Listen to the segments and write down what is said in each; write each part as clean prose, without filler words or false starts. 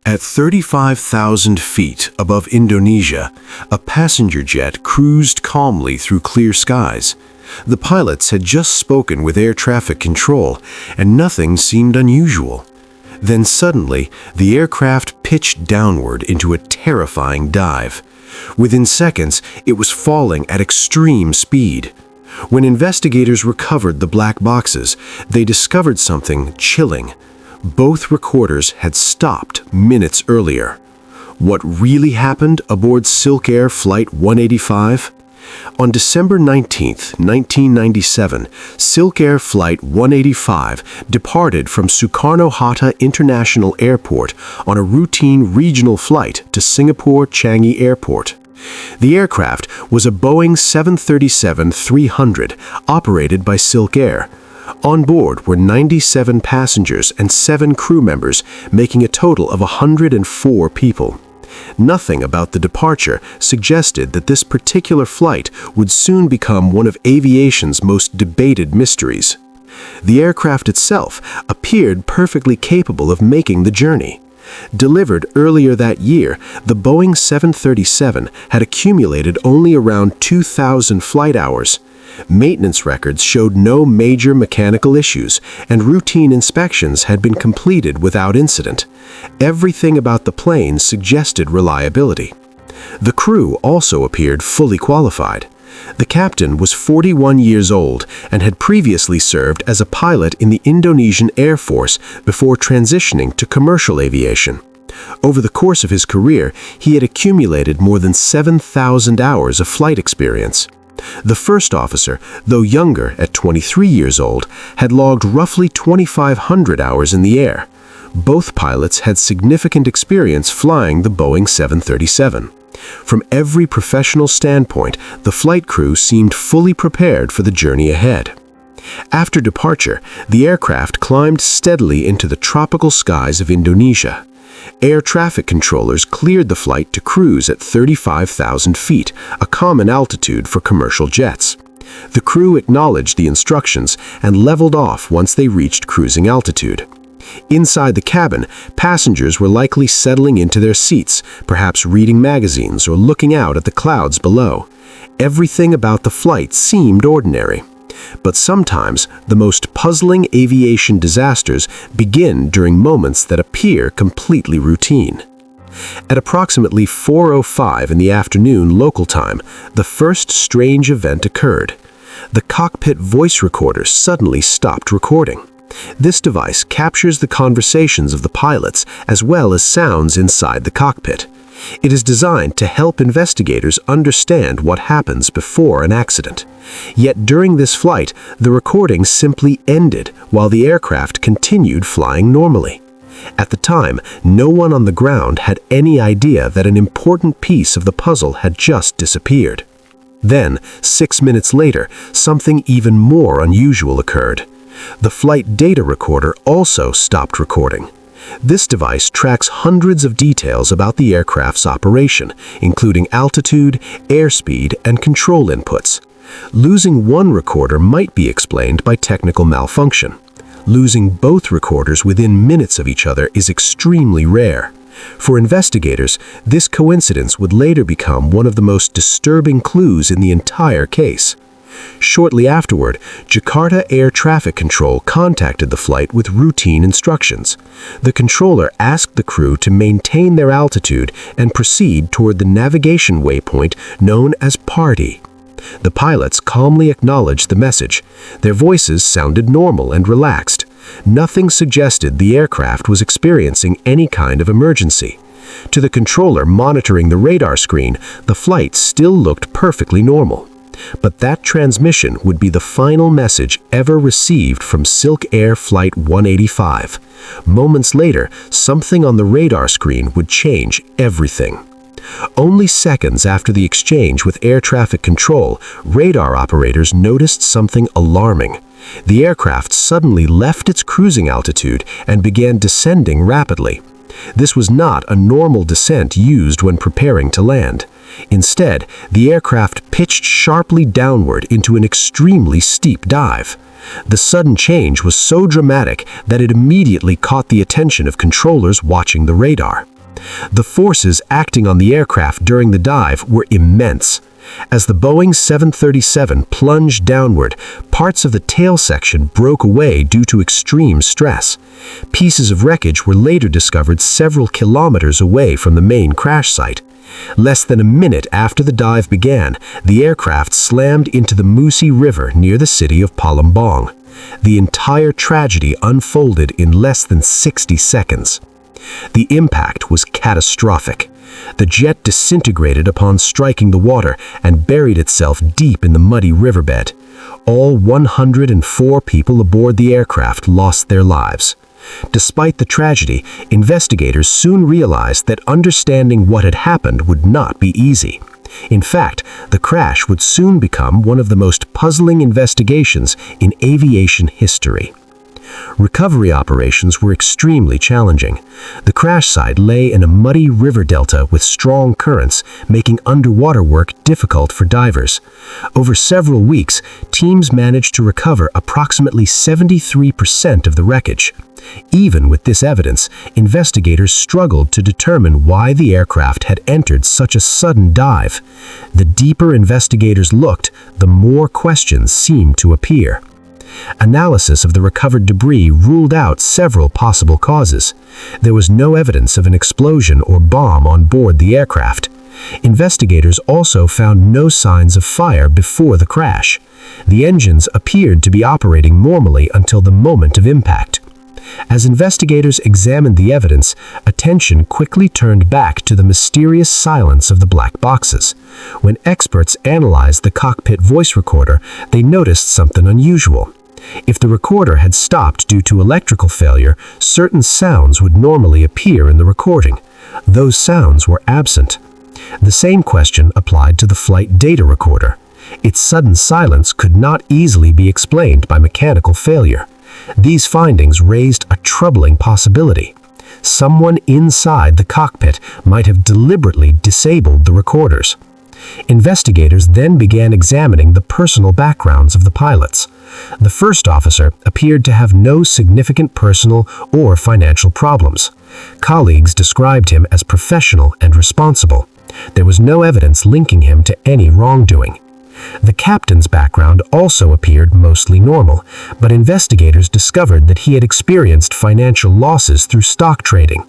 At 35,000 feet above Indonesia, a passenger jet cruised calmly through clear skies. The pilots had just spoken with air traffic control, and nothing seemed unusual. Then suddenly, the aircraft pitched downward into a terrifying dive. Within seconds, it was falling at extreme speed. When investigators recovered the black boxes, they discovered something chilling. Both recorders had stopped minutes earlier. What really happened aboard SilkAir Flight 185? On December 19, 1997, SilkAir Flight 185 departed from Soekarno-Hatta International Airport on a routine regional flight to Singapore Changi Airport. The aircraft was a Boeing 737-300 operated by SilkAir. On board were 97 passengers and 7 crew members, making a total of 104 people. Nothing about the departure suggested that this particular flight would soon become one of aviation's most debated mysteries. The aircraft itself appeared perfectly capable of making the journey. Delivered earlier that year, the Boeing 737 had accumulated only around 2,000 flight hours. Maintenance records showed no major mechanical issues, and routine inspections had been completed without incident. Everything about the plane suggested reliability. The crew also appeared fully qualified. The captain was 41 years old and had previously served as a pilot in the Indonesian Air Force before transitioning to commercial aviation. Over the course of his career, he had accumulated more than 7,000 hours of flight experience. The first officer, though younger at 23 years old, had logged roughly 2,500 hours in the air. Both pilots had significant experience flying the Boeing 737. From every professional standpoint, the flight crew seemed fully prepared for the journey ahead. After departure, the aircraft climbed steadily into the tropical skies of Indonesia. Air traffic controllers cleared the flight to cruise at 35,000 feet, a common altitude for commercial jets. The crew acknowledged the instructions and leveled off once they reached cruising altitude. Inside the cabin, passengers were likely settling into their seats, perhaps reading magazines or looking out at the clouds below. Everything about the flight seemed ordinary. But sometimes, the most puzzling aviation disasters begin during moments that appear completely routine. At approximately 4:05 in the afternoon local time, the first strange event occurred. The cockpit voice recorder suddenly stopped recording. This device captures the conversations of the pilots as well as sounds inside the cockpit. It is designed to help investigators understand what happens before an accident. Yet during this flight, the recording simply ended while the aircraft continued flying normally. At the time, no one on the ground had any idea that an important piece of the puzzle had just disappeared. Then, 6 minutes later, something even more unusual occurred. The flight data recorder also stopped recording. This device tracks hundreds of details about the aircraft's operation, including altitude, airspeed, and control inputs. Losing one recorder might be explained by technical malfunction. Losing both recorders within minutes of each other is extremely rare. For investigators, this coincidence would later become one of the most disturbing clues in the entire case. Shortly afterward, Jakarta Air Traffic Control contacted the flight with routine instructions. The controller asked the crew to maintain their altitude and proceed toward the navigation waypoint known as Party. The pilots calmly acknowledged the message. Their voices sounded normal and relaxed. Nothing suggested the aircraft was experiencing any kind of emergency. To the controller monitoring the radar screen, the flight still looked perfectly normal. But that transmission would be the final message ever received from SilkAir Flight 185. Moments later, something on the radar screen would change everything. Only seconds after the exchange with air traffic control, radar operators noticed something alarming. The aircraft suddenly left its cruising altitude and began descending rapidly. This was not a normal descent used when preparing to land. Instead, the aircraft pitched sharply downward into an extremely steep dive. The sudden change was so dramatic that it immediately caught the attention of controllers watching the radar. The forces acting on the aircraft during the dive were immense. As the Boeing 737 plunged downward, parts of the tail section broke away due to extreme stress. Pieces of wreckage were later discovered several kilometers away from the main crash site. Less than a minute after the dive began, the aircraft slammed into the Musi River near the city of Palembang. The entire tragedy unfolded in less than 60 seconds. The impact was catastrophic. The jet disintegrated upon striking the water and buried itself deep in the muddy riverbed. All 104 people aboard the aircraft lost their lives. Despite the tragedy, investigators soon realized that understanding what had happened would not be easy. In fact, the crash would soon become one of the most puzzling investigations in aviation history. Recovery operations were extremely challenging. The crash site lay in a muddy river delta with strong currents, making underwater work difficult for divers. Over several weeks, teams managed to recover approximately 73% of the wreckage. Even with this evidence, investigators struggled to determine why the aircraft had entered such a sudden dive. The deeper investigators looked, the more questions seemed to appear. Analysis of the recovered debris ruled out several possible causes. There was no evidence of an explosion or bomb on board the aircraft. Investigators also found no signs of fire before the crash. The engines appeared to be operating normally until the moment of impact. As investigators examined the evidence, attention quickly turned back to the mysterious silence of the black boxes. When experts analyzed the cockpit voice recorder, they noticed something unusual. If the recorder had stopped due to electrical failure, certain sounds would normally appear in the recording. Those sounds were absent. The same question applied to the flight data recorder. Its sudden silence could not easily be explained by mechanical failure. These findings raised a troubling possibility. Someone inside the cockpit might have deliberately disabled the recorders. Investigators then began examining the personal backgrounds of the pilots. The first officer appeared to have no significant personal or financial problems. Colleagues described him as professional and responsible. There was no evidence linking him to any wrongdoing. The captain's background also appeared mostly normal, but investigators discovered that he had experienced financial losses through stock trading.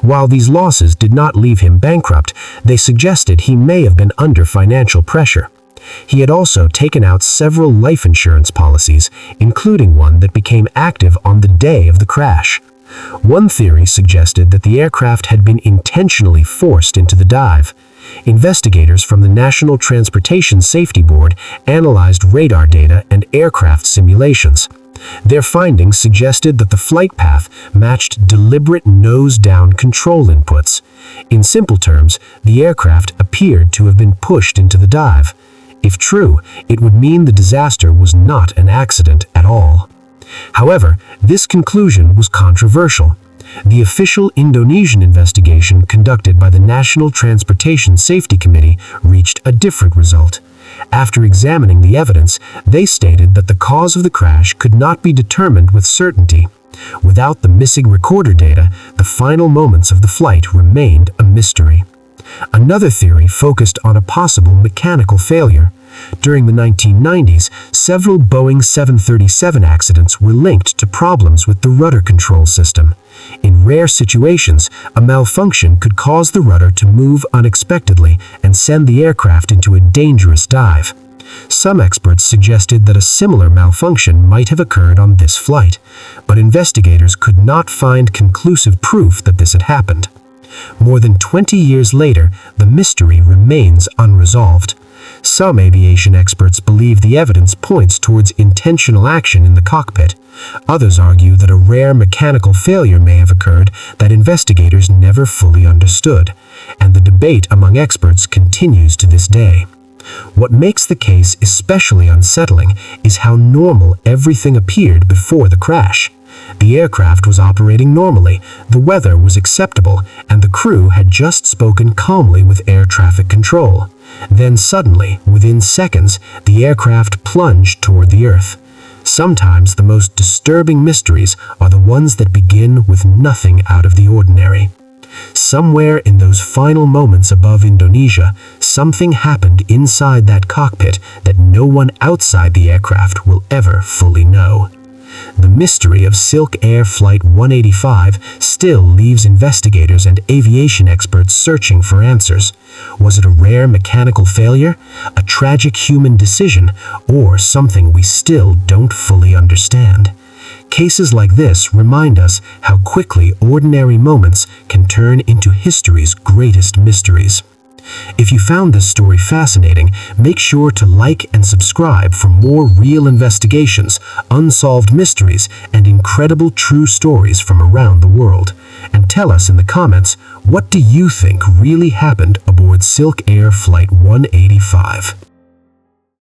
While these losses did not leave him bankrupt, they suggested he may have been under financial pressure. He had also taken out several life insurance policies, including one that became active on the day of the crash. One theory suggested that the aircraft had been intentionally forced into the dive. Investigators from the National Transportation Safety Board analyzed radar data and aircraft simulations. Their findings suggested that the flight path matched deliberate nose-down control inputs. In simple terms, the aircraft appeared to have been pushed into the dive. If true, it would mean the disaster was not an accident at all. However, this conclusion was controversial. The official Indonesian investigation conducted by the National Transportation Safety Committee reached a different result. After examining the evidence, they stated that the cause of the crash could not be determined with certainty. Without the missing recorder data, the final moments of the flight remained a mystery. Another theory focused on a possible mechanical failure. During the 1990s, several Boeing 737 accidents were linked to problems with the rudder control system. In rare situations, a malfunction could cause the rudder to move unexpectedly and send the aircraft into a dangerous dive. Some experts suggested that a similar malfunction might have occurred on this flight, but investigators could not find conclusive proof that this had happened. More than 20 years later, the mystery remains unresolved. Some aviation experts believe the evidence points towards intentional action in the cockpit. Others argue that a rare mechanical failure may have occurred that investigators never fully understood, and the debate among experts continues to this day. What makes the case especially unsettling is how normal everything appeared before the crash. The aircraft was operating normally, the weather was acceptable, and the crew had just spoken calmly with air traffic control. Then suddenly, within seconds, the aircraft plunged toward the earth. Sometimes the most disturbing mysteries are the ones that begin with nothing out of the ordinary. Somewhere in those final moments above Indonesia, something happened inside that cockpit that no one outside the aircraft will ever fully know. The mystery of SilkAir Flight 185 still leaves investigators and aviation experts searching for answers. Was it a rare mechanical failure, a tragic human decision, or something we still don't fully understand? Cases like this remind us how quickly ordinary moments can turn into history's greatest mysteries. If you found this story fascinating, make sure to like and subscribe for more real investigations, unsolved mysteries, and incredible true stories from around the world. And tell us in the comments, what do you think really happened aboard SilkAir Flight 185?